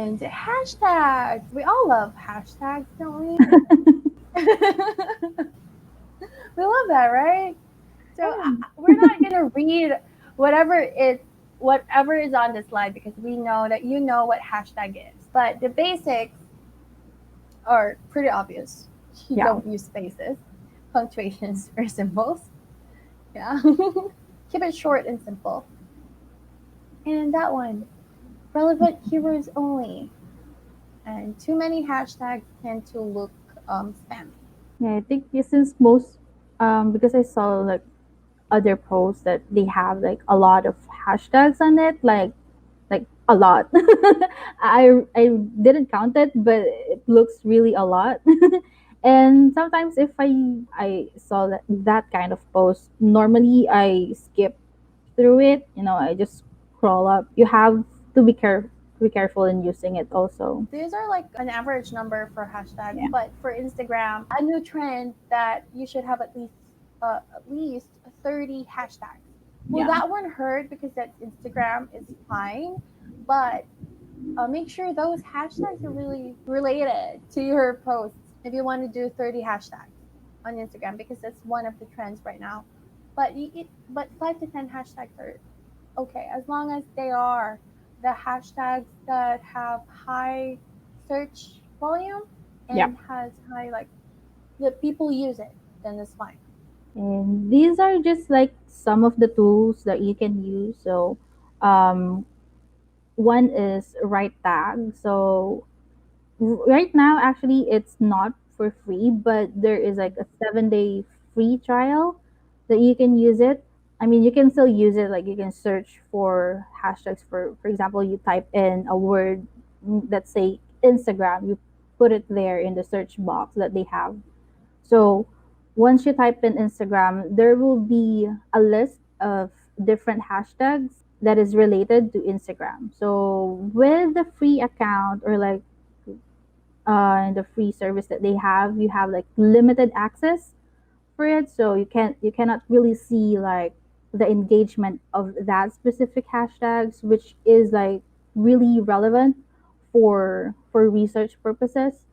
And hashtags. We all love hashtags, don't we? We love that, right? So we're not gonna read whatever it whatever is on the slide because we know that you know what hashtag is. But the basics are pretty obvious. You Yeah. don't use spaces, punctuations, or symbols. Yeah. Keep it short and simple. And that one, relevant keywords only. And too many hashtags tend to look spammy. Yeah, I think since most because I saw like other posts that they have like a lot of hashtags on it, like a lot. I didn't count it, but it looks really a lot. And sometimes if I saw that kind of post, normally I skip through it. I just scroll up. You have to be careful in using it also. These are like an average number for hashtags, Yeah. but for Instagram, a new trend that you should have at least 30 hashtags. Well, Yeah. that one hurt because that's Instagram is fine, but make sure those hashtags are really related to your posts. If you want to do 30 hashtags on Instagram, because that's one of the trends right now. But 5 to 10 hashtags are okay, as long as they are the hashtags that have high search volume Yeah. and has high like the people use it, then it's fine. And these are just like some of the tools that you can use. So, um, one is right tag. So right now, actually, it's not for free, but there is like a 7-day free trial that you can use it. I mean, you can still use it. Like you can search for hashtags. For example, you type in a word, let's say Instagram. You put it there in the search box that they have. So once you type in Instagram, there will be a list of different hashtags that is related to Instagram. So with the free account or like the free service that they have, you have like limited access for it, so you cannot really see like the engagement of that specific hashtags, which is like really relevant for research purposes.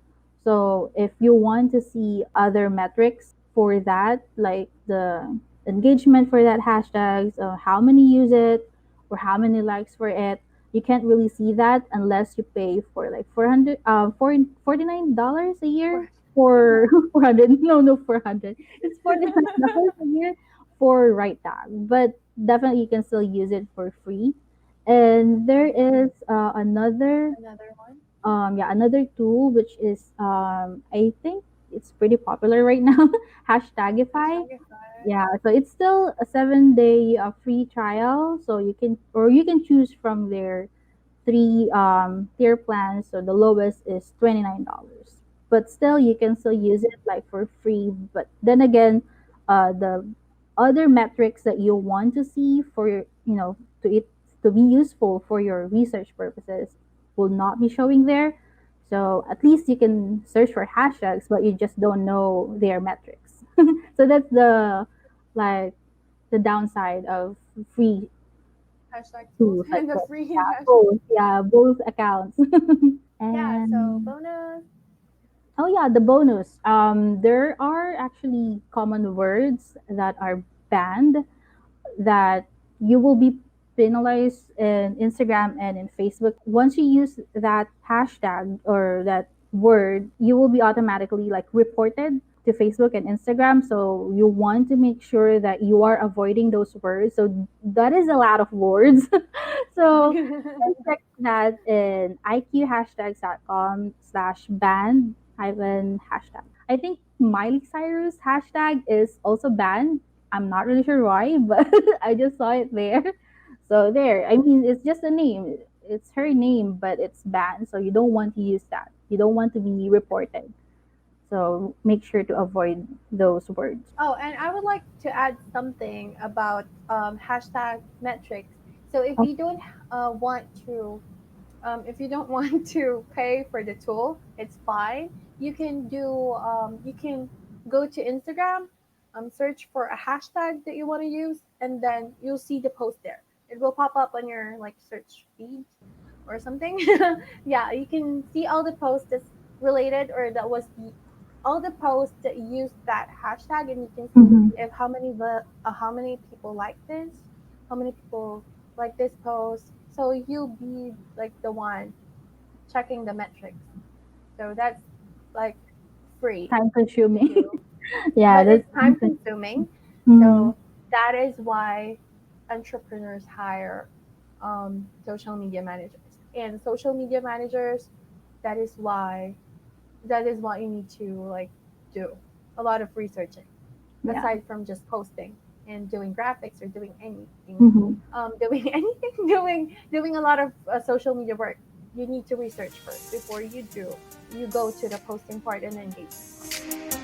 So if you want to see other metrics for that, like the engagement for that hashtags, how many use it or how many likes for it, you can't really see that unless you pay for like 49 dollars a year For for 400. No, 400. It's $49 a year for right tag, but definitely you can still use it for free. And there is another one. another tool which is I think it's pretty popular right now. Hashtagify. Hashtagify. Yeah, so it's still a 7-day free trial, so you can choose from their three tier plans. So the lowest is $29, but still you can still use it like for free. But then again, the other metrics that you want to see for to it to be useful for your research purposes will not be showing there. So at least you can search for hashtags, but you just don't know their metrics. So that's the like the downside of free Hashtag tools tools like and the this. free Yeah, hashtag. both accounts. Yeah, so And bonus. oh yeah, the bonus. There are actually common words that are banned that you will be penalized in Instagram and in Facebook. Once you use that hashtag or that word, you will be automatically like reported to Facebook and Instagram. So you want to make sure that you are avoiding those words. So that is a lot of words. So you can check that in iqhashtags.com/banned hyphen hashtag. I think Miley Cyrus hashtag is also banned. I'm not really sure why, but I just saw it there. So there. I mean, it's just a name. It's her name, but it's banned. So you don't want to use that. You don't want to be reported. So make sure to avoid those words. Oh, and I would like to add something about hashtag metrics. So Oh, want to, if you don't want to pay for the tool, it's fine. You can go to Instagram, search for a hashtag that you want to use, and then you'll see the post there. It will pop up on your like search feed. or something. Yeah, you can see all the posts that's related or that was the all the posts that used that hashtag, and you can see Mm-hmm. if how many people like this, how many people like this post. So you'll be like the one checking the metrics. So that's like free Time to consuming. do, Yeah, but that's it's time consuming. mm-hmm. So that is why entrepreneurs hire social media managers and social media managers. That is why that is what you need to like do a lot of researching Yeah. aside from just posting and doing graphics or doing anything, Mm-hmm. doing anything, doing a lot of social media work. You need to research first before you go to the posting part and the engagement part.